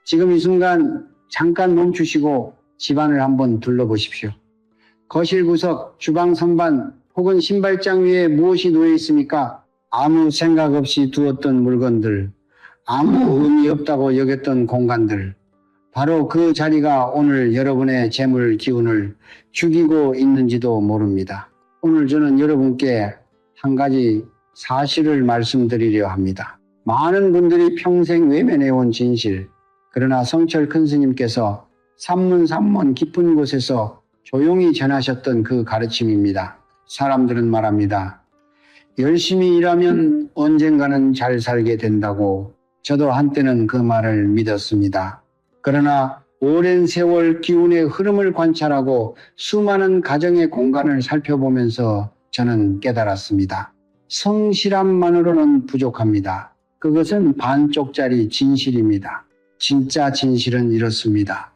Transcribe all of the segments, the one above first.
지금 이 순간 잠깐 멈추시고 집안을 한번 둘러보십시오. 거실 구석, 주방 선반 혹은 신발장 위에 무엇이 놓여 있습니까? 아무 생각 없이 두었던 물건들, 아무 의미 없다고 여겼던 공간들, 바로 그 자리가 오늘 여러분의 재물 기운을 죽이고 있는지도 모릅니다. 오늘 저는 여러분께 한 가지 사실을 말씀드리려 합니다. 많은 분들이 평생 외면해온 진실, 그러나 성철 큰 스님께서 산문산 깊은 곳에서 조용히 전하셨던 그 가르침입니다. 사람들은 말합니다. 열심히 일하면 언젠가는 잘 살게 된다고. 저도 한때는 그 말을 믿었습니다. 그러나 오랜 세월 기운의 흐름을 관찰하고 수많은 가정의 공간을 살펴보면서 저는 깨달았습니다. 성실함만으로는 부족합니다. 그것은 반쪽짜리 진실입니다. 진짜 진실은 이렇습니다.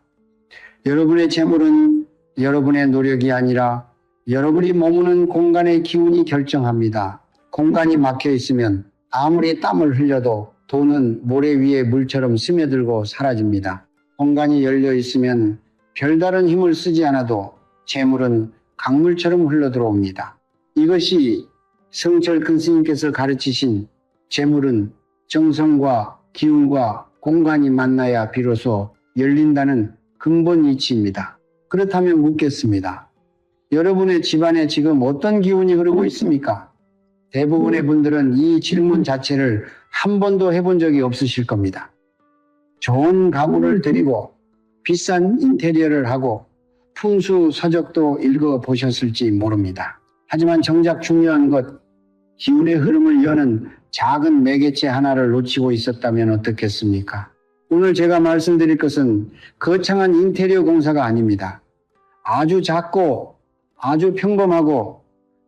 여러분의 재물은 여러분의 노력이 아니라 여러분이 머무는 공간의 기운이 결정합니다. 공간이 막혀 있으면 아무리 땀을 흘려도 돈은 모래 위에 물처럼 스며들고 사라집니다. 공간이 열려 있으면 별다른 힘을 쓰지 않아도 재물은 강물처럼 흘러들어옵니다. 이것이 성철 큰 스님께서 가르치신 재물은 정성과 기운과 공간이 만나야 비로소 열린다는 근본 이치입니다. 그렇다면 묻겠습니다. 여러분의 집안에 지금 어떤 기운이 흐르고 있습니까? 대부분의 분들은 이 질문 자체를 한 번도 해본 적이 없으실 겁니다. 좋은 가구를 들이고 비싼 인테리어를 하고 풍수 서적도 읽어보셨을지 모릅니다. 하지만 정작 중요한 것, 기운의 흐름을 여는 작은 매개체 하나를 놓치고 있었다면 어떻겠습니까? 오늘 제가 말씀드릴 것은 거창한 인테리어 공사가 아닙니다. 아주 작고 아주 평범하고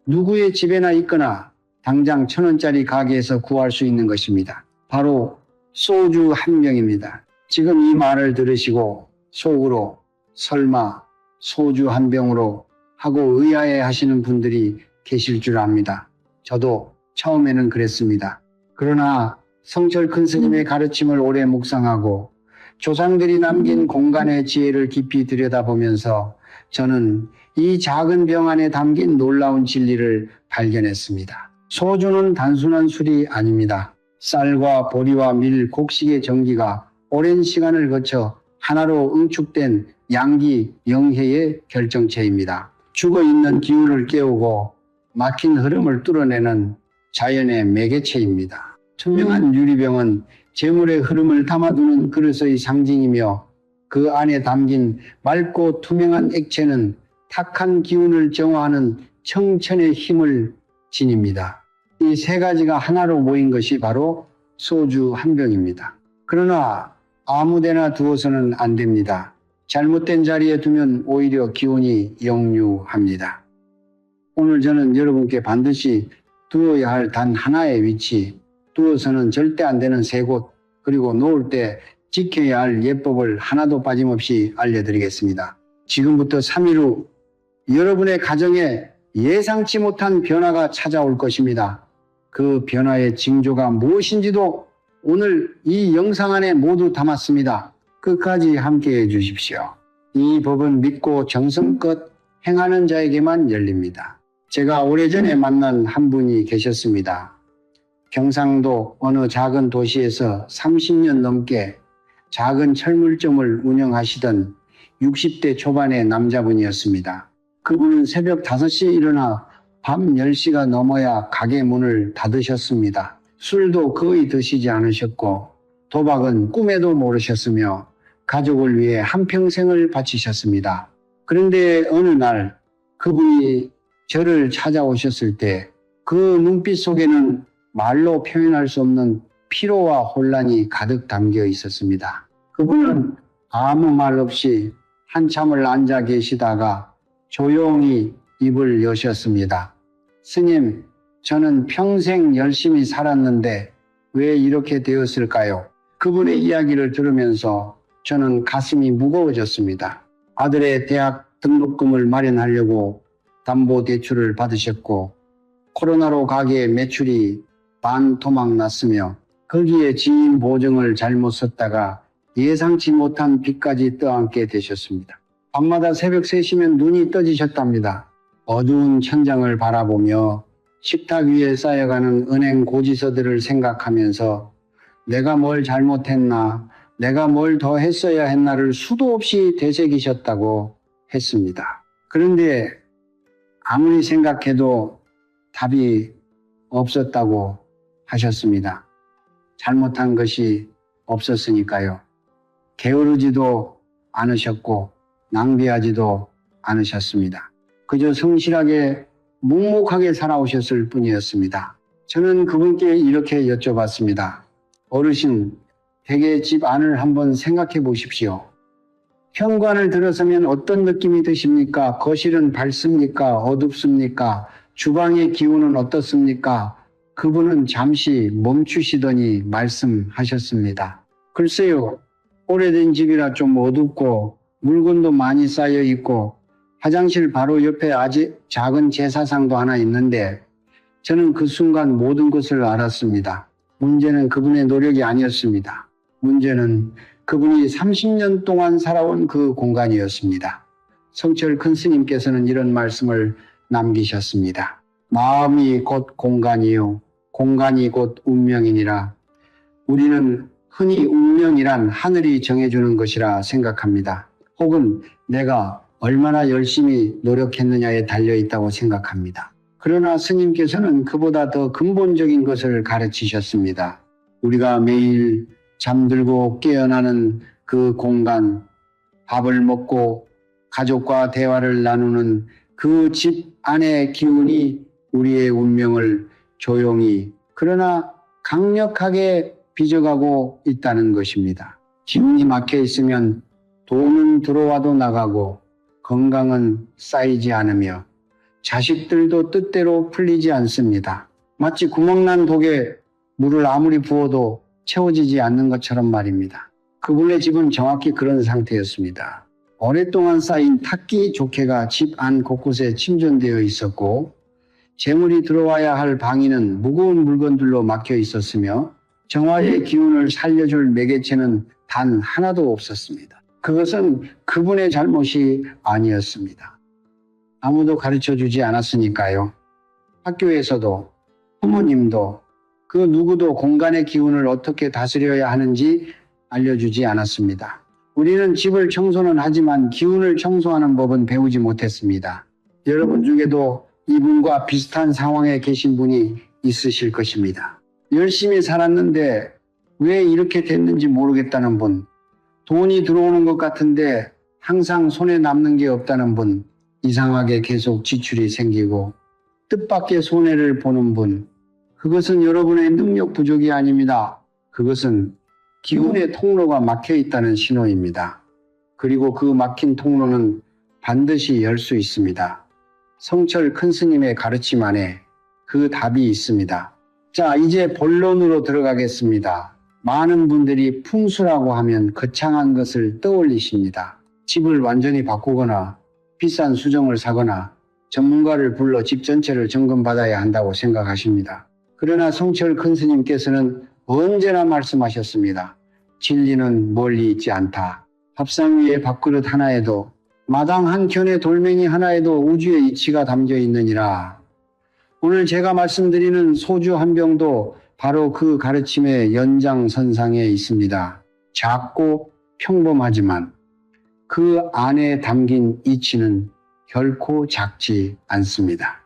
누구의 집에나 있거나 당장 1,000원짜리 가게에서 구할 수 있는 것입니다. 바로 소주 한 병입니다. 지금 이 말을 들으시고 속으로 설마 소주 한 병으로 하고 의아해 하시는 분들이 계실 줄 압니다. 저도 처음에는 그랬습니다. 그러나 성철 큰 스님의 가르침을 오래 묵상하고 조상들이 남긴 공간의 지혜를 깊이 들여다보면서 저는 이 작은 병 안에 담긴 놀라운 진리를 발견했습니다. 소주는 단순한 술이 아닙니다. 쌀과 보리와 밀, 곡식의 전기가 오랜 시간을 거쳐 하나로 응축된 양기, 영해의 결정체입니다. 죽어있는 기운을 깨우고 막힌 흐름을 뚫어내는 자연의 매개체입니다. 투명한 유리병은 재물의 흐름을 담아두는 그릇의 상징이며 그 안에 담긴 맑고 투명한 액체는 탁한 기운을 정화하는 청천의 힘을 지닙니다. 이 세 가지가 하나로 모인 것이 바로 소주 한 병입니다. 그러나 아무데나 두어서는 안 됩니다. 잘못된 자리에 두면 오히려 기운이 역류합니다. 오늘 저는 여러분께 반드시 두어야 할 단 하나의 위치, 두어서는 절대 안 되는 세 곳, 그리고 놓을 때 지켜야 할 예법을 하나도 빠짐없이 알려드리겠습니다. 지금부터 3일 후 여러분의 가정에 예상치 못한 변화가 찾아올 것입니다. 그 변화의 징조가 무엇인지도 오늘 이 영상 안에 모두 담았습니다. 끝까지 함께해 주십시오. 이 법은 믿고 정성껏 행하는 자에게만 열립니다. 제가 오래전에 만난 한 분이 계셨습니다. 경상도 어느 작은 도시에서 30년 넘게 작은 철물점을 운영하시던 60대 초반의 남자분이었습니다. 그분은 새벽 5시에 일어나 밤 10시가 넘어야 가게 문을 닫으셨습니다. 술도 거의 드시지 않으셨고 도박은 꿈에도 모르셨으며 가족을 위해 한평생을 바치셨습니다. 그런데 어느 날 그분이 저를 찾아오셨을 때 그 눈빛 속에는 말로 표현할 수 없는 피로와 혼란이 가득 담겨 있었습니다. 그분은 아무 말 없이 한참을 앉아 계시다가 조용히 입을 여셨습니다. 스님, 저는 평생 열심히 살았는데 왜 이렇게 되었을까요? 그분의 이야기를 들으면서 저는 가슴이 무거워졌습니다. 아들의 대학 등록금을 마련하려고 담보대출을 받으셨고 코로나로 가게 매출이 반토막 났으며 거기에 지인 보증을 잘못 썼다가 예상치 못한 비까지 떠안게 되셨습니다. 밤마다 새벽 3시면 눈이 떠지셨답니다. 어두운 천장을 바라보며 식탁 위에 쌓여가는 은행 고지서들을 생각하면서 내가 뭘 잘못했나, 내가 뭘 더 했어야 했나를 수도 없이 되새기셨다고 했습니다. 그런데 아무리 생각해도 답이 없었다고 하셨습니다. 잘못한 것이 없었으니까요. 게으르지도 않으셨고 낭비하지도 않으셨습니다. 그저 성실하게 묵묵하게 살아오셨을 뿐이었습니다. 저는 그분께 이렇게 여쭤봤습니다. 어르신, 댁의 집 안을 한번 생각해 보십시오. 현관을 들어서면 어떤 느낌이 드십니까? 거실은 밝습니까? 어둡습니까? 주방의 기운은 어떻습니까? 그분은 잠시 멈추시더니 말씀하셨습니다. 글쎄요, 오래된 집이라 좀 어둡고 물건도 많이 쌓여 있고 화장실 바로 옆에 아주 작은 제사상도 하나 있는데 저는 그 순간 모든 것을 알았습니다. 문제는 그분의 노력이 아니었습니다. 문제는 그분이 30년 동안 살아온 그 공간이었습니다. 성철 큰 스님께서는 이런 말씀을 남기셨습니다. 마음이 곧 공간이요. 공간이 곧 운명이니라. 우리는 흔히 운명이란 하늘이 정해주는 것이라 생각합니다. 혹은 내가 얼마나 열심히 노력했느냐에 달려있다고 생각합니다. 그러나 스님께서는 그보다 더 근본적인 것을 가르치셨습니다. 우리가 매일 잠들고 깨어나는 그 공간, 밥을 먹고 가족과 대화를 나누는 그 집 안의 기운이 우리의 운명을 조용히 그러나 강력하게 빚어가고 있다는 것입니다. 기운이 막혀 있으면 돈은 들어와도 나가고 건강은 쌓이지 않으며 자식들도 뜻대로 풀리지 않습니다. 마치 구멍난 독에 물을 아무리 부어도 채워지지 않는 것처럼 말입니다. 그분의 집은 정확히 그런 상태였습니다. 오랫동안 쌓인 탁기 족회가 집 안 곳곳에 침전되어 있었고 재물이 들어와야 할 방위는 무거운 물건들로 막혀 있었으며 정화의 기운을 살려줄 매개체는 단 하나도 없었습니다. 그것은 그분의 잘못이 아니었습니다. 아무도 가르쳐주지 않았으니까요. 학교에서도 부모님도 그 누구도 공간의 기운을 어떻게 다스려야 하는지 알려주지 않았습니다. 우리는 집을 청소는 하지만 기운을 청소하는 법은 배우지 못했습니다. 여러분 중에도 이분과 비슷한 상황에 계신 분이 있으실 것입니다. 열심히 살았는데 왜 이렇게 됐는지 모르겠다는 분, 돈이 들어오는 것 같은데 항상 손에 남는 게 없다는 분, 이상하게 계속 지출이 생기고 뜻밖의 손해를 보는 분, 그것은 여러분의 능력 부족이 아닙니다. 그것은 기운의 통로가 막혀 있다는 신호입니다. 그리고 그 막힌 통로는 반드시 열 수 있습니다. 성철 큰 스님의 가르침 안에 그 답이 있습니다. 자, 이제 본론으로 들어가겠습니다. 많은 분들이 풍수라고 하면 거창한 것을 떠올리십니다. 집을 완전히 바꾸거나 비싼 수정을 사거나 전문가를 불러 집 전체를 점검받아야 한다고 생각하십니다. 그러나 성철 큰 스님께서는 언제나 말씀하셨습니다. 진리는 멀리 있지 않다. 밥상 위에 밥그릇 하나에도 마당 한 켠에 돌멩이 하나에도 우주의 이치가 담겨 있느니라. 오늘 제가 말씀드리는 소주 한 병도 바로 그 가르침의 연장선상에 있습니다. 작고 평범하지만 그 안에 담긴 이치는 결코 작지 않습니다.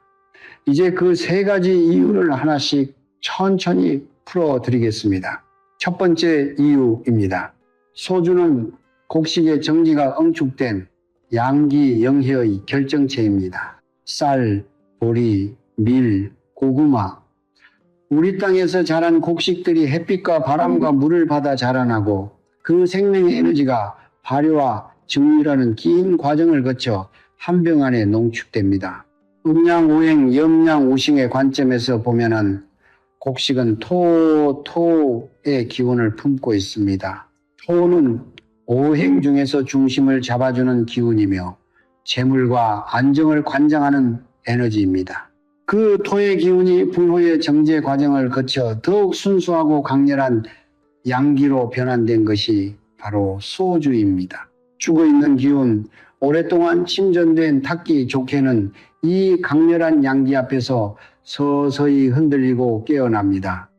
이제 그 세 가지 이유를 하나씩 천천히 풀어드리겠습니다. 첫 번째 이유입니다. 소주는 곡식의 정지가 응축된 양기 영해의 결정체입니다. 쌀, 보리, 밀, 고구마. 우리 땅에서 자란 곡식들이 햇빛과 바람과 물을 받아 자라나고 그 생명의 에너지가 발효와 증류라는 긴 과정을 거쳐 한 병 안에 농축됩니다. 음양오행, 염양오싱의 관점에서 보면은 곡식은 토의 기운을 품고 있습니다. 토는 오행 중에서 중심을 잡아주는 기운이며 재물과 안정을 관장하는 에너지입니다. 그 토의 기운이 불호의 정제 과정을 거쳐 더욱 순수하고 강렬한 양기로 변환된 것이 바로 소주입니다. 죽어있는 기운, 오랫동안 침전된 탁기 족해는 이 강렬한 양기 앞에서 서서히 흔들리고 깨어납니다.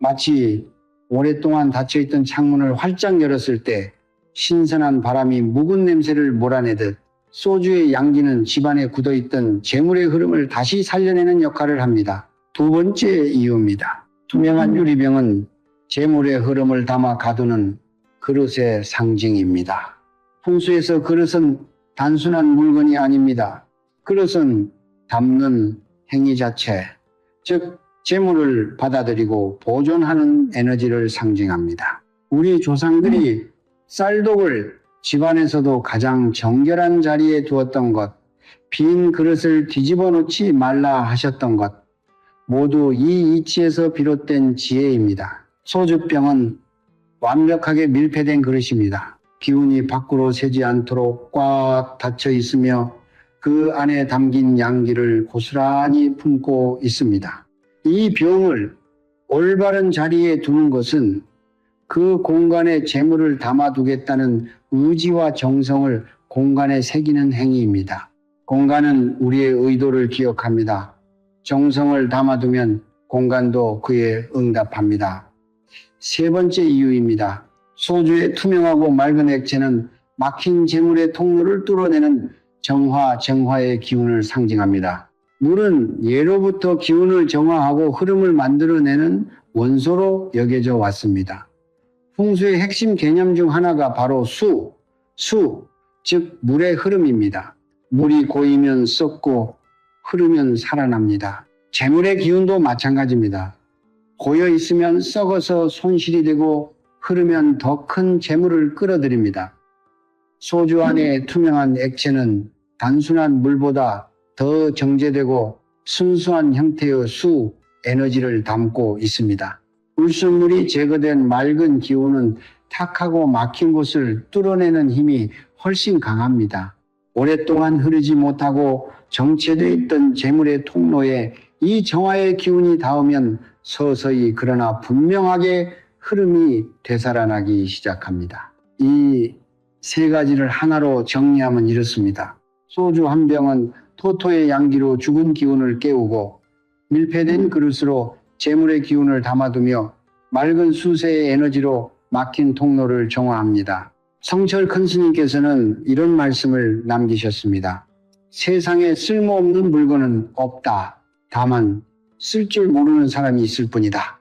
마치 오랫동안 닫혀있던 창문을 활짝 열었을 때 신선한 바람이 묵은 냄새를 몰아내듯 소주의 양기는 집안에 굳어있던 재물의 흐름을 다시 살려내는 역할을 합니다. 두 번째 이유입니다. 투명한 유리병은 재물의 흐름을 담아 가두는 그릇의 상징입니다. 풍수에서 그릇은 단순한 물건이 아닙니다. 그릇은 담는 행위 자체, 즉 재물을 받아들이고 보존하는 에너지를 상징합니다. 우리 조상들이 쌀독을 집안에서도 가장 정결한 자리에 두었던 것, 빈 그릇을 뒤집어 놓지 말라 하셨던 것, 모두 이 이치에서 비롯된 지혜입니다. 소주병은 완벽하게 밀폐된 그릇입니다. 기운이 밖으로 새지 않도록 꽉 닫혀 있으며 그 안에 담긴 양기를 고스란히 품고 있습니다. 이 병을 올바른 자리에 두는 것은 그 공간에 재물을 담아두겠다는 의지와 정성을 공간에 새기는 행위입니다. 공간은 우리의 의도를 기억합니다. 정성을 담아두면 공간도 그에 응답합니다. 세 번째 이유입니다. 소주의 투명하고 맑은 액체는 막힌 재물의 통로를 뚫어내는 정화의 기운을 상징합니다. 물은 예로부터 기운을 정화하고 흐름을 만들어내는 원소로 여겨져 왔습니다. 풍수의 핵심 개념 중 하나가 바로 수, 즉 물의 흐름입니다. 물이 고이면 썩고 흐르면 살아납니다. 재물의 기운도 마찬가지입니다. 고여 있으면 썩어서 손실이 되고 흐르면 더 큰 재물을 끌어들입니다. 소주 안의 투명한 액체는 단순한 물보다 더 정제되고 순수한 형태의 수, 에너지를 담고 있습니다. 울순물이 제거된 맑은 기운은 탁하고 막힌 곳을 뚫어내는 힘이 훨씬 강합니다. 오랫동안 흐르지 못하고 정체되어 있던 재물의 통로에 이 정화의 기운이 닿으면 서서히 그러나 분명하게 흐름이 되살아나기 시작합니다. 이 세 가지를 하나로 정리하면 이렇습니다. 소주 한 병은 토토의 양기로 죽은 기운을 깨우고 밀폐된 그릇으로 재물의 기운을 담아두며 맑은 수세의 에너지로 막힌 통로를 정화합니다. 성철 큰 스님께서는 이런 말씀을 남기셨습니다. 세상에 쓸모없는 물건은 없다. 다만 쓸 줄 모르는 사람이 있을 뿐이다.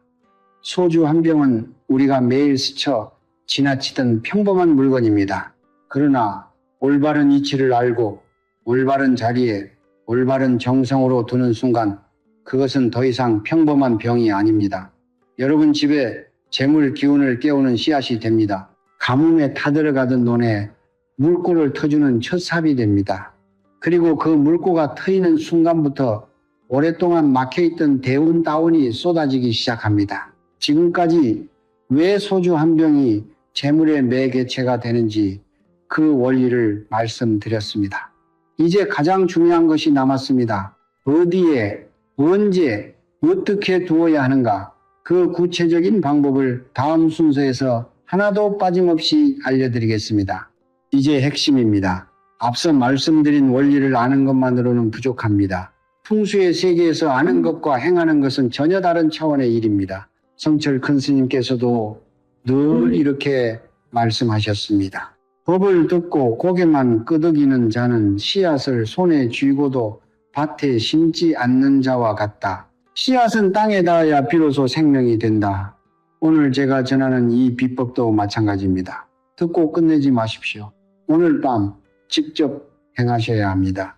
소주 한 병은 우리가 매일 스쳐 지나치던 평범한 물건입니다. 그러나 올바른 이치를 알고 올바른 자리에 올바른 정성으로 두는 순간 그것은 더 이상 평범한 병이 아닙니다. 여러분 집에 재물 기운을 깨우는 씨앗이 됩니다. 가뭄에 타들어가던 논에 물꼬를 터주는 첫 삽이 됩니다. 그리고 그 물꼬가 트이는 순간부터 오랫동안 막혀있던 대운 다운이 쏟아지기 시작합니다. 지금까지 왜 소주 한 병이 재물의 매개체가 되는지 그 원리를 말씀드렸습니다. 이제 가장 중요한 것이 남았습니다. 어디에, 언제, 어떻게 두어야 하는가? 그 구체적인 방법을 다음 순서에서 하나도 빠짐없이 알려드리겠습니다. 이제 핵심입니다. 앞서 말씀드린 원리를 아는 것만으로는 부족합니다. 풍수의 세계에서 아는 것과 행하는 것은 전혀 다른 차원의 일입니다. 성철 큰 스님께서도 늘 이렇게 말씀하셨습니다. 법을 듣고 고개만 끄덕이는 자는 씨앗을 손에 쥐고도 밭에 심지 않는 자와 같다. 씨앗은 땅에 닿아야 비로소 생명이 된다. 오늘 제가 전하는 이 비법도 마찬가지입니다. 듣고 끝내지 마십시오. 오늘 밤 직접 행하셔야 합니다.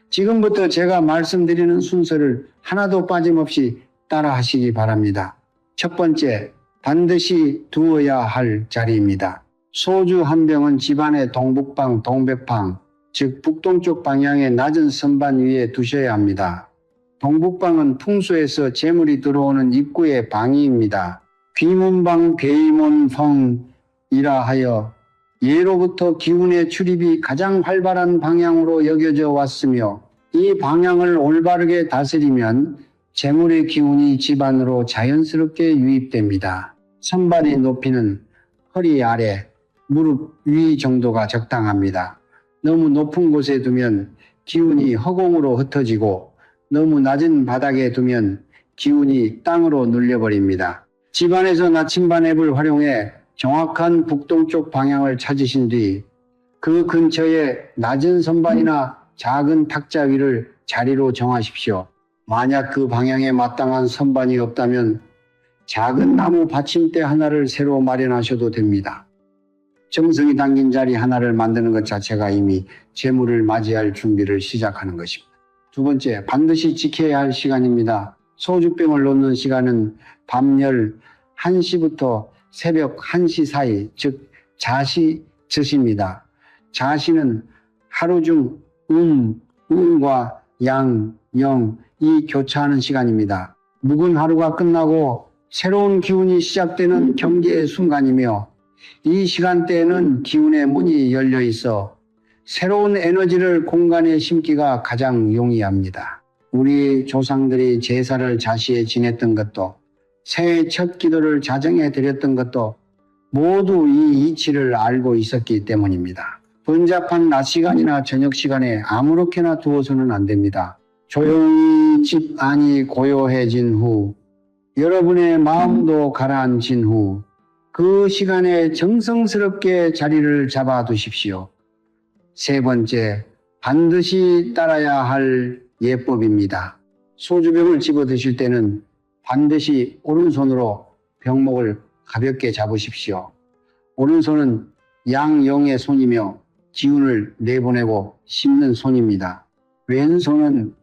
지금부터 제가 말씀드리는 순서를 하나도 빠짐없이 따라 하시기 바랍니다. 첫 번째, 반드시 두어야 할 자리입니다. 소주 한 병은 집안의 동북방, 동백방, 즉 북동쪽 방향의 낮은 선반 위에 두셔야 합니다. 동북방은 풍수에서 재물이 들어오는 입구의 방위입니다. 귀문방, 괴이문펑이라 하여 예로부터 기운의 출입이 가장 활발한 방향으로 여겨져 왔으며 이 방향을 올바르게 다스리면 재물의 기운이 집안으로 자연스럽게 유입됩니다. 선반의 높이는 허리 아래, 무릎 위 정도가 적당합니다. 너무 높은 곳에 두면 기운이 허공으로 흩어지고 너무 낮은 바닥에 두면 기운이 땅으로 눌려버립니다. 집안에서 나침반 앱을 활용해 정확한 북동쪽 방향을 찾으신 뒤 그 근처에 낮은 선반이나 작은 탁자 위를 자리로 정하십시오. 만약 그 방향에 마땅한 선반이 없다면 작은 나무 받침대 하나를 새로 마련하셔도 됩니다. 정성이 담긴 자리 하나를 만드는 것 자체가 이미 재물을 맞이할 준비를 시작하는 것입니다. 두 번째, 반드시 지켜야 할 시간입니다. 소주병을 놓는 시간은 밤 11시부터 새벽 1시 사이, 즉 자시즈입니다. 자시는 하루 중 음과 양, 영이 교차하는 시간입니다. 묵은 하루가 끝나고 새로운 기운이 시작되는 경계의 순간이며 이 시간대에는 기운의 문이 열려 있어 새로운 에너지를 공간에 심기가 가장 용이합니다. 우리 조상들이 제사를 자시에 지냈던 것도 새해 첫 기도를 자정에 드렸던 것도 모두 이 이치를 알고 있었기 때문입니다. 번잡한 낮 시간이나 저녁 시간에 아무렇게나 두어서는 안 됩니다. 조용히 집 안이 고요해진 후 여러분의 마음도 가라앉힌 후 그 시간에 정성스럽게 자리를 잡아 두십시오. 세 번째, 반드시 따라야 할 예법입니다. 소주병을 집어 드실 때는 반드시 오른손으로 병목을 가볍게 잡으십시오. 오른손은 양영의 손이며 기운을 내보내고 씹는 손입니다. 왼손은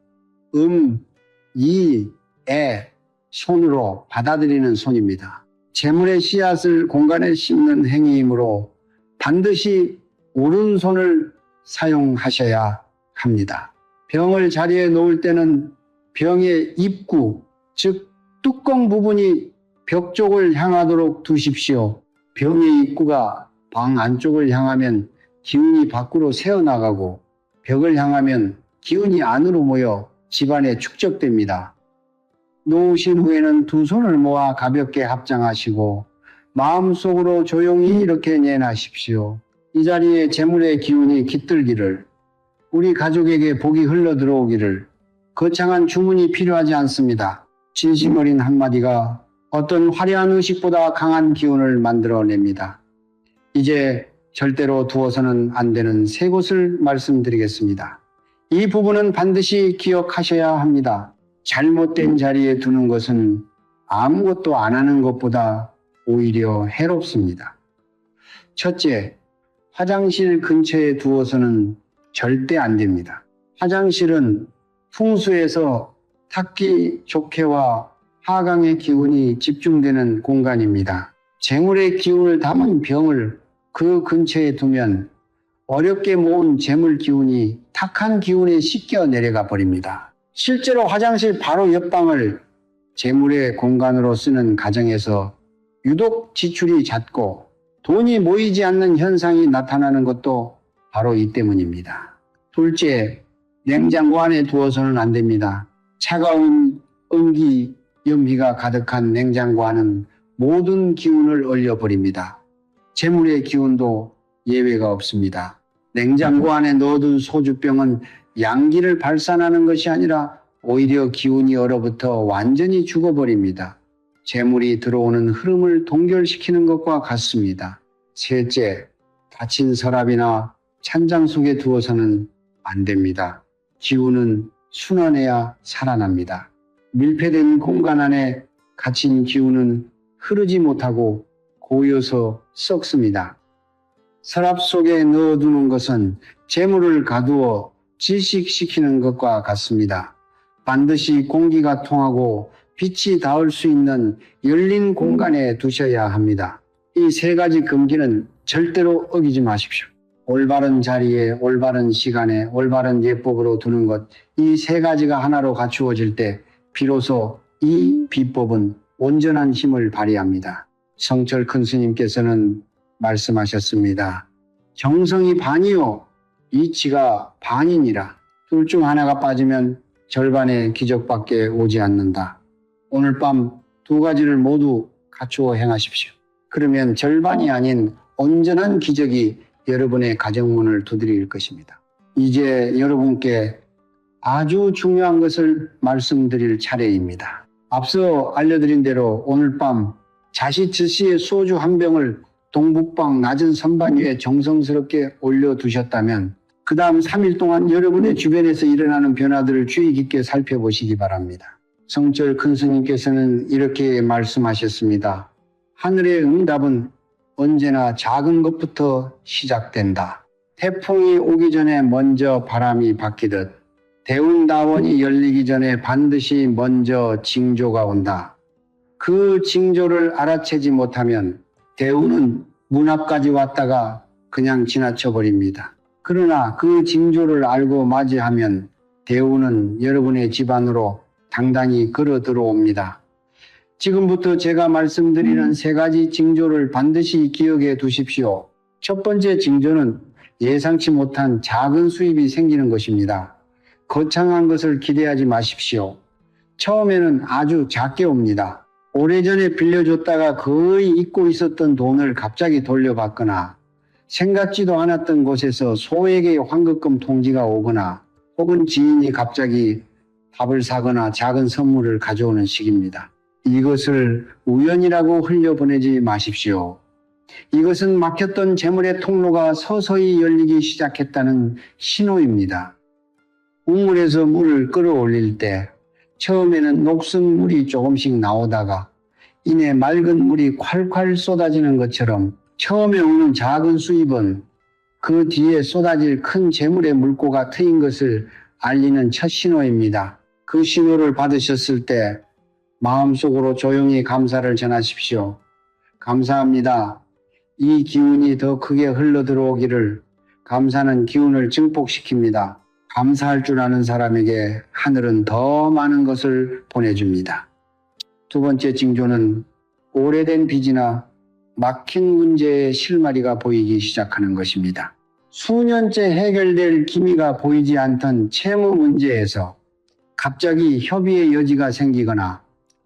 이의 손으로 받아들이는 손입니다. 재물의 씨앗을 공간에 심는 행위이므로 반드시 오른손을 사용하셔야 합니다. 병을 자리에 놓을 때는 병의 입구, 즉 뚜껑 부분이 벽 쪽을 향하도록 두십시오. 병의 입구가 방 안쪽을 향하면 기운이 밖으로 새어나가고 벽을 향하면 기운이 안으로 모여 집안에 축적됩니다. 놓으신 후에는 두 손을 모아 가볍게 합장하시고 마음속으로 조용히 이렇게 내놔십시오. 이 자리에 재물의 기운이 깃들기를, 우리 가족에게 복이 흘러 들어오기를. 거창한 주문이 필요하지 않습니다. 진심 어린 한마디가 어떤 화려한 의식보다 강한 기운을 만들어냅니다. 이제 절대로 두어서는 안 되는 세 곳을 말씀드리겠습니다. 이 부분은 반드시 기억하셔야 합니다. 잘못된 자리에 두는 것은 아무것도 안 하는 것보다 오히려 해롭습니다. 첫째, 화장실 근처에 두어서는 절대 안 됩니다. 화장실은 풍수에서 탁기 족해와 하강의 기운이 집중되는 공간입니다. 재물의 기운을 담은 병을 그 근처에 두면 어렵게 모은 재물 기운이 탁한 기운에 씻겨 내려가 버립니다. 실제로 화장실 바로 옆방을 재물의 공간으로 쓰는 가정에서 유독 지출이 잦고 돈이 모이지 않는 현상이 나타나는 것도 바로 이 때문입니다. 둘째, 냉장고 안에 두어서는 안 됩니다. 차가운 온기, 연비가 가득한 냉장고 안은 모든 기운을 얼려버립니다. 재물의 기운도 예외가 없습니다. 냉장고 안에 넣어둔 소주병은 양기를 발산하는 것이 아니라 오히려 기운이 얼어붙어 완전히 죽어버립니다. 재물이 들어오는 흐름을 동결시키는 것과 같습니다. 셋째, 닫힌 서랍이나 찬장 속에 두어서는 안 됩니다. 기운은 순환해야 살아납니다. 밀폐된 공간 안에 갇힌 기운은 흐르지 못하고 고여서 썩습니다. 서랍 속에 넣어두는 것은 재물을 가두어 질식시키는 것과 같습니다. 반드시 공기가 통하고 빛이 닿을 수 있는 열린 공간에 두셔야 합니다. 이 세 가지 금기는 절대로 어기지 마십시오. 올바른 자리에, 올바른 시간에, 올바른 예법으로 두는 것, 이 세 가지가 하나로 갖추어질 때 비로소 이 비법은 온전한 힘을 발휘합니다. 성철 큰 스님께서는 말씀하셨습니다. 정성이 반이요 이치가 반이니라. 둘 중 하나가 빠지면 절반의 기적밖에 오지 않는다. 오늘 밤 두 가지를 모두 갖추어 행하십시오. 그러면 절반이 아닌 온전한 기적이 여러분의 가정문을 두드릴 것입니다. 이제 여러분께 아주 중요한 것을 말씀드릴 차례입니다. 앞서 알려드린 대로 오늘 밤 자시저시의 소주 한 병을 동북방 낮은 선반 위에 정성스럽게 올려두셨다면 그 다음 3일 동안 여러분의 주변에서 일어나는 변화들을 주의 깊게 살펴보시기 바랍니다. 성철 큰 스님께서는 이렇게 말씀하셨습니다. 하늘의 응답은 언제나 작은 것부터 시작된다. 태풍이 오기 전에 먼저 바람이 바뀌듯 대운다원이 열리기 전에 반드시 먼저 징조가 온다. 그 징조를 알아채지 못하면 대운은 문 앞까지 왔다가 그냥 지나쳐 버립니다. 그러나 그 징조를 알고 맞이하면 대운은 여러분의 집 안으로 당당히 걸어 들어옵니다. 지금부터 제가 말씀드리는 세 가지 징조를 반드시 기억해 두십시오. 첫 번째 징조는 예상치 못한 작은 수입이 생기는 것입니다. 거창한 것을 기대하지 마십시오. 처음에는 아주 작게 옵니다. 오래전에 빌려줬다가 거의 잊고 있었던 돈을 갑자기 돌려받거나 생각지도 않았던 곳에서 소액의 환급금 통지가 오거나 혹은 지인이 갑자기 밥을 사거나 작은 선물을 가져오는 시기입니다. 이것을 우연이라고 흘려보내지 마십시오. 이것은 막혔던 재물의 통로가 서서히 열리기 시작했다는 신호입니다. 우물에서 물을 끌어올릴 때 처음에는 녹슨 물이 조금씩 나오다가 이내 맑은 물이 콸콸 쏟아지는 것처럼 처음에 오는 작은 수입은 그 뒤에 쏟아질 큰 재물의 물꼬가 트인 것을 알리는 첫 신호입니다. 그 신호를 받으셨을 때 마음속으로 조용히 감사를 전하십시오. 감사합니다. 이 기운이 더 크게 흘러들어오기를. 감사는 기운을 증폭시킵니다. 감사할 줄 아는 사람에게 하늘은 더 많은 것을 보내줍니다. 두 번째 징조는 오래된 빚이나 막힌 문제의 실마리가 보이기 시작하는 것입니다. 수년째 해결될 기미가 보이지 않던 채무 문제에서 갑자기 협의의 여지가 생기거나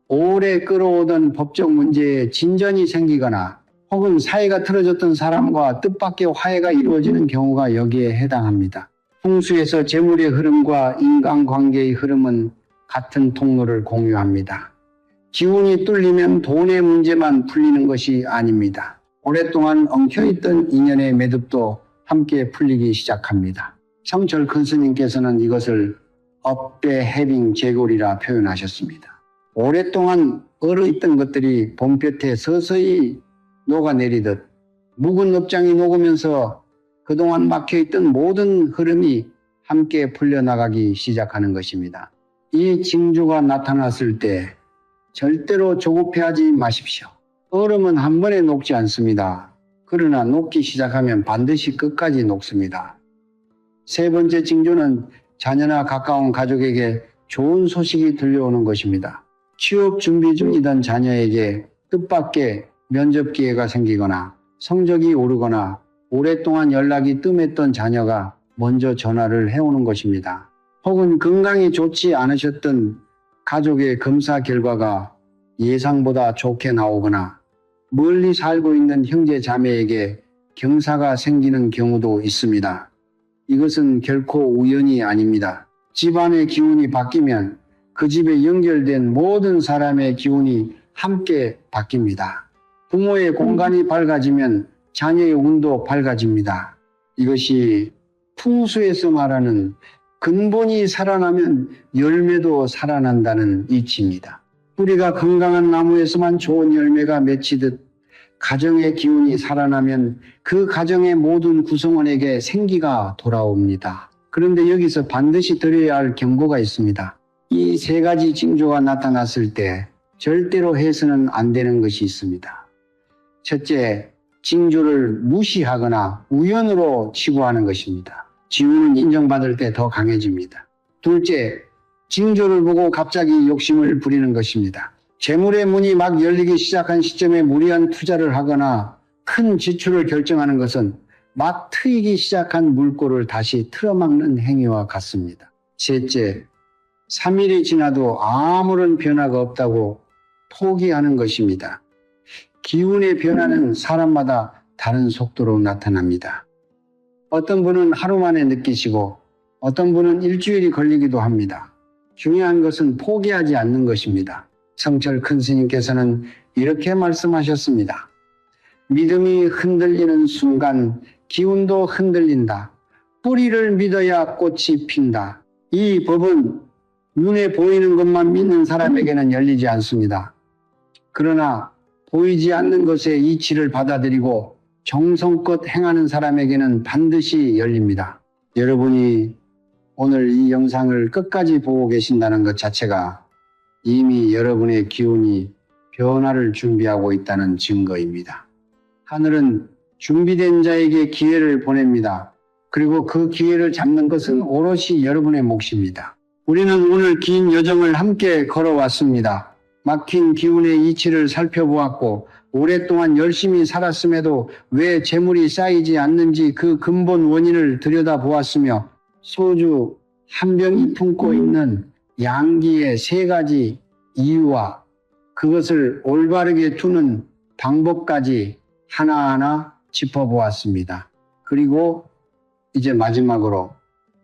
오래 끌어오던 법적 문제에 진전이 생기거나 혹은 사이가 틀어졌던 사람과 뜻밖의 화해가 이루어지는 경우가 여기에 해당합니다. 풍수에서 재물의 흐름과 인간관계의 흐름은 같은 통로를 공유합니다. 기운이 뚫리면 돈의 문제만 풀리는 것이 아닙니다. 오랫동안 엉켜있던 인연의 매듭도 함께 풀리기 시작합니다. 성철 큰 스님께서는 이것을 업배 해빙 제골이라 표현하셨습니다. 오랫동안 얼어있던 것들이 봄볕에 서서히 녹아내리듯 묵은 업장이 녹으면서 그동안 막혀있던 모든 흐름이 함께 풀려나가기 시작하는 것입니다. 이 징조가 나타났을 때 절대로 조급해하지 마십시오. 얼음은 한 번에 녹지 않습니다. 그러나 녹기 시작하면 반드시 끝까지 녹습니다. 세 번째 징조는 자녀나 가까운 가족에게 좋은 소식이 들려오는 것입니다. 취업 준비 중이던 자녀에게 뜻밖의 면접 기회가 생기거나 성적이 오르거나 오랫동안 연락이 뜸했던 자녀가 먼저 전화를 해오는 것입니다. 혹은 건강이 좋지 않으셨던 가족의 검사 결과가 예상보다 좋게 나오거나 멀리 살고 있는 형제 자매에게 경사가 생기는 경우도 있습니다. 이것은 결코 우연이 아닙니다. 집안의 기운이 바뀌면 그 집에 연결된 모든 사람의 기운이 함께 바뀝니다. 부모의 공간이 밝아지면 자녀의 운도 밝아집니다. 이것이 풍수에서 말하는 근본이 살아나면 열매도 살아난다는 이치입니다. 뿌리가 건강한 나무에서만 좋은 열매가 맺히듯 가정의 기운이 살아나면 그 가정의 모든 구성원에게 생기가 돌아옵니다. 그런데 여기서 반드시 드려야 할 경고가 있습니다. 이 세 가지 징조가 나타났을 때 절대로 해서는 안 되는 것이 있습니다. 첫째, 징조를 무시하거나 우연으로 치부하는 것입니다. 지운은 인정받을 때 더 강해집니다. 둘째, 징조를 보고 갑자기 욕심을 부리는 것입니다. 재물의 문이 막 열리기 시작한 시점에 무리한 투자를 하거나 큰 지출을 결정하는 것은 막 트이기 시작한 물꼬를 다시 틀어막는 행위와 같습니다. 셋째, 3일이 지나도 아무런 변화가 없다고 포기하는 것입니다. 기운의 변화는 사람마다 다른 속도로 나타납니다. 어떤 분은 하루 만에 느끼시고 어떤 분은 일주일이 걸리기도 합니다. 중요한 것은 포기하지 않는 것입니다. 성철 큰 스님께서는 이렇게 말씀하셨습니다. 믿음이 흔들리는 순간 기운도 흔들린다. 뿌리를 믿어야 꽃이 핀다. 이 법은 눈에 보이는 것만 믿는 사람에게는 열리지 않습니다. 그러나 보이지 않는 것의 이치를 받아들이고 정성껏 행하는 사람에게는 반드시 열립니다. 여러분이 오늘 이 영상을 끝까지 보고 계신다는 것 자체가 이미 여러분의 기운이 변화를 준비하고 있다는 증거입니다. 하늘은 준비된 자에게 기회를 보냅니다. 그리고 그 기회를 잡는 것은 오롯이 여러분의 몫입니다. 우리는 오늘 긴 여정을 함께 걸어왔습니다. 막힌 기운의 이치를 살펴보았고 오랫동안 열심히 살았음에도 왜 재물이 쌓이지 않는지 그 근본 원인을 들여다보았으며 소주 한 병이 품고 있는 양기의 3가지 이유와 그것을 올바르게 두는 방법까지 하나하나 짚어보았습니다. 그리고 이제 마지막으로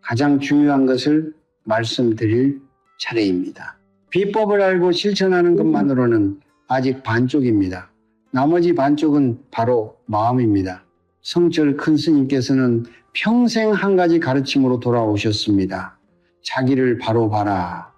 가장 중요한 것을 말씀드릴 차례입니다. 비법을 알고 실천하는 것만으로는 아직 반쪽입니다. 나머지 반쪽은 바로 마음입니다. 성철 큰 스님께서는 평생 한 가지 가르침으로 돌아오셨습니다. 자기를 바로 봐라.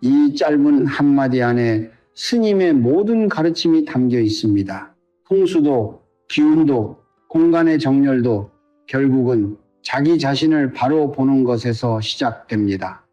이 짧은 한마디 안에 스님의 모든 가르침이 담겨 있습니다. 풍수도 기운도 공간의 정렬도 결국은 자기 자신을 바로 보는 것에서 시작됩니다.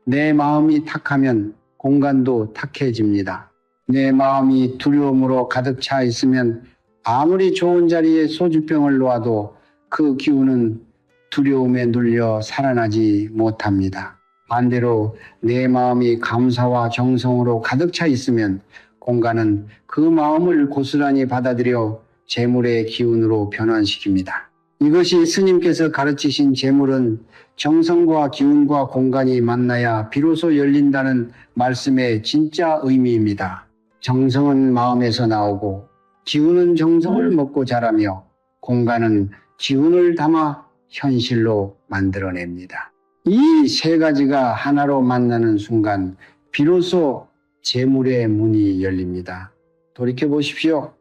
내 마음이 탁하면 공간도 탁해집니다. 내 마음이 두려움으로 가득 차 있으면 아무리 좋은 자리에 소주병을 놓아도 그 기운은 두려움에 눌려 살아나지 못합니다. 반대로 내 마음이 감사와 정성으로 가득 차 있으면 공간은 그 마음을 고스란히 받아들여 재물의 기운으로 변환시킵니다. 이것이 스님께서 가르치신 재물은 정성과 기운과 공간이 만나야 비로소 열린다는 말씀의 진짜 의미입니다. 정성은 마음에서 나오고 기운은 정성을 먹고 자라며 공간은 기운을 담아 현실로 만들어냅니다. 이 3가지가 하나로 만나는 순간 비로소 재물의 문이 열립니다. 돌이켜보십시오.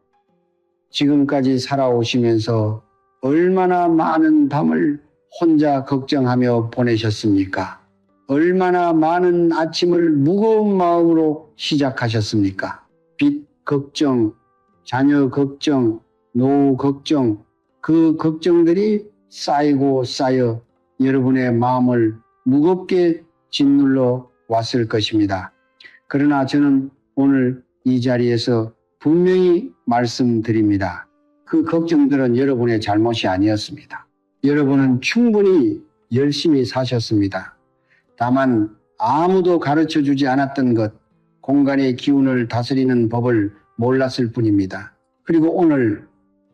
지금까지 살아오시면서 얼마나 많은 밤을 혼자 걱정하며 보내셨습니까? 얼마나 많은 아침을 무거운 마음으로 시작하셨습니까? 빚 걱정, 자녀 걱정, 노후 걱정, 그 걱정들이 쌓이고 쌓여 여러분의 마음을 무겁게 짓눌러 왔을 것입니다. 그러나 저는 오늘 이 자리에서 분명히 말씀드립니다. 그 걱정들은 여러분의 잘못이 아니었습니다. 여러분은 충분히 열심히 사셨습니다. 다만 아무도 가르쳐주지 않았던 것, 공간의 기운을 다스리는 법을 몰랐을 뿐입니다. 그리고 오늘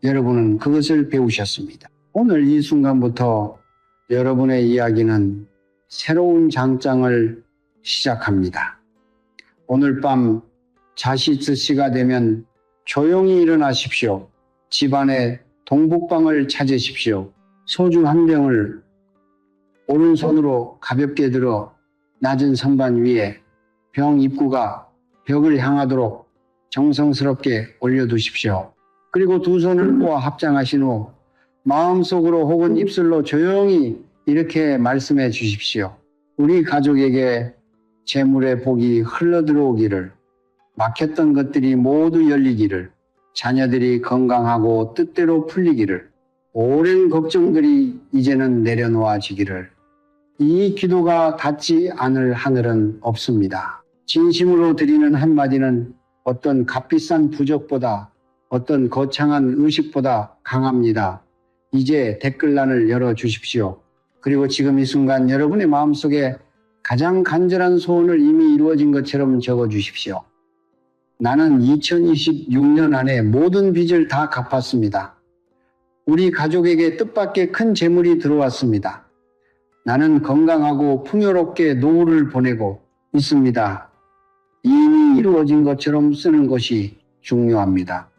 여러분은 그것을 배우셨습니다. 오늘 이 순간부터 여러분의 이야기는 새로운 장장을 시작합니다. 오늘 밤 자시스 시가 되면 조용히 일어나십시오. 집안의 동북방을 찾으십시오. 소주 한 병을 오른손으로 가볍게 들어 낮은 선반 위에 병 입구가 벽을 향하도록 정성스럽게 올려두십시오. 그리고 두 손을 모아 합장하신 후 마음속으로 혹은 입술로 조용히 이렇게 말씀해 주십시오. 우리 가족에게 재물의 복이 흘러들어오기를, 막혔던 것들이 모두 열리기를, 자녀들이 건강하고 뜻대로 풀리기를, 오랜 걱정들이 이제는 내려놓아지기를. 이 기도가 닿지 않을 하늘은 없습니다. 진심으로 드리는 한마디는 어떤 값비싼 부적보다, 어떤 거창한 의식보다 강합니다. 이제 댓글란을 열어주십시오. 그리고 지금 이 순간 여러분의 마음속에 가장 간절한 소원을 이미 이루어진 것처럼 적어주십시오. 나는 2026년 안에 모든 빚을 다 갚았습니다. 우리 가족에게 뜻밖의 큰 재물이 들어왔습니다. 나는 건강하고 풍요롭게 노후를 보내고 있습니다. 이미 이루어진 것처럼 쓰는 것이 중요합니다.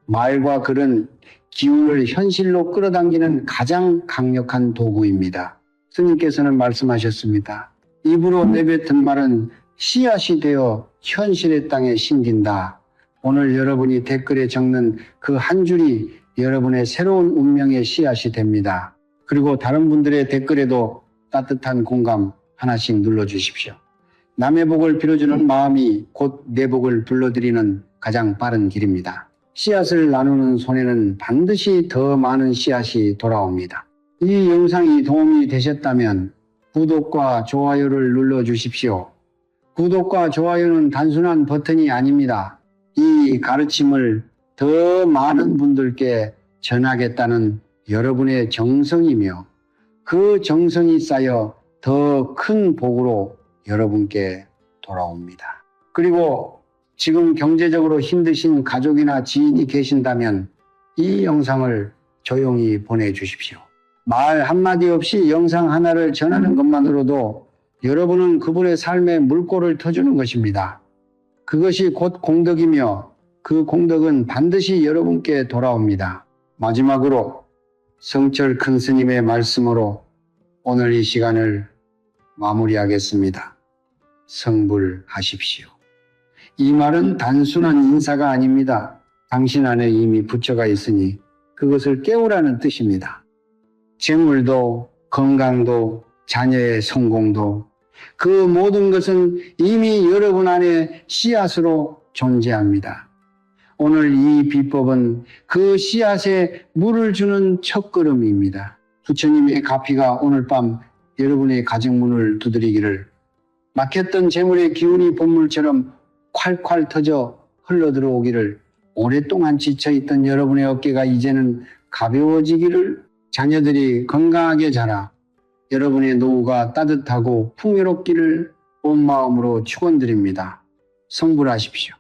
말과 글은 기운을 현실로 끌어당기는 가장 강력한 도구입니다. 스님께서는 말씀하셨습니다. 입으로 내뱉은 말은 씨앗이 되어 현실의 땅에 심긴다. 오늘 여러분이 댓글에 적는 그 한 줄이 여러분의 새로운 운명의 씨앗이 됩니다. 그리고 다른 분들의 댓글에도 따뜻한 공감 하나씩 눌러주십시오. 남의 복을 빌어주는 마음이 곧 내 복을 불러들이는 가장 빠른 길입니다. 씨앗을 나누는 손에는 반드시 더 많은 씨앗이 돌아옵니다. 이 영상이 도움이 되셨다면 구독과 좋아요를 눌러주십시오. 구독과 좋아요는 단순한 버튼이 아닙니다. 이 가르침을 더 많은 분들께 전하겠다는 여러분의 정성이며 그 정성이 쌓여 더 큰 복으로 여러분께 돌아옵니다. 그리고 지금 경제적으로 힘드신 가족이나 지인이 계신다면 이 영상을 조용히 보내주십시오. 말 한마디 없이 영상 하나를 전하는 것만으로도 여러분은 그분의 삶에 물꼬를 터주는 것입니다. 그것이 곧 공덕이며 그 공덕은 반드시 여러분께 돌아옵니다. 마지막으로 성철 큰 스님의 말씀으로 오늘 이 시간을 마무리하겠습니다. 성불하십시오. 이 말은 단순한 인사가 아닙니다. 당신 안에 이미 부처가 있으니 그것을 깨우라는 뜻입니다. 재물도 건강도 자녀의 성공도 그 모든 것은 이미 여러분 안에 씨앗으로 존재합니다. 오늘 이 비법은 그 씨앗에 물을 주는 첫걸음입니다. 부처님의 가피가 오늘 밤 여러분의 가정문을 두드리기를 막혔던 재물의 기운이 본물처럼 콸콸 터져 흘러들어오기를 오랫동안 지쳐있던 여러분의 어깨가 이제는 가벼워지기를 자녀들이 건강하게 자라 여러분의 노후가 따뜻하고 풍요롭기를 온 마음으로 축원드립니다. 성불하십시오.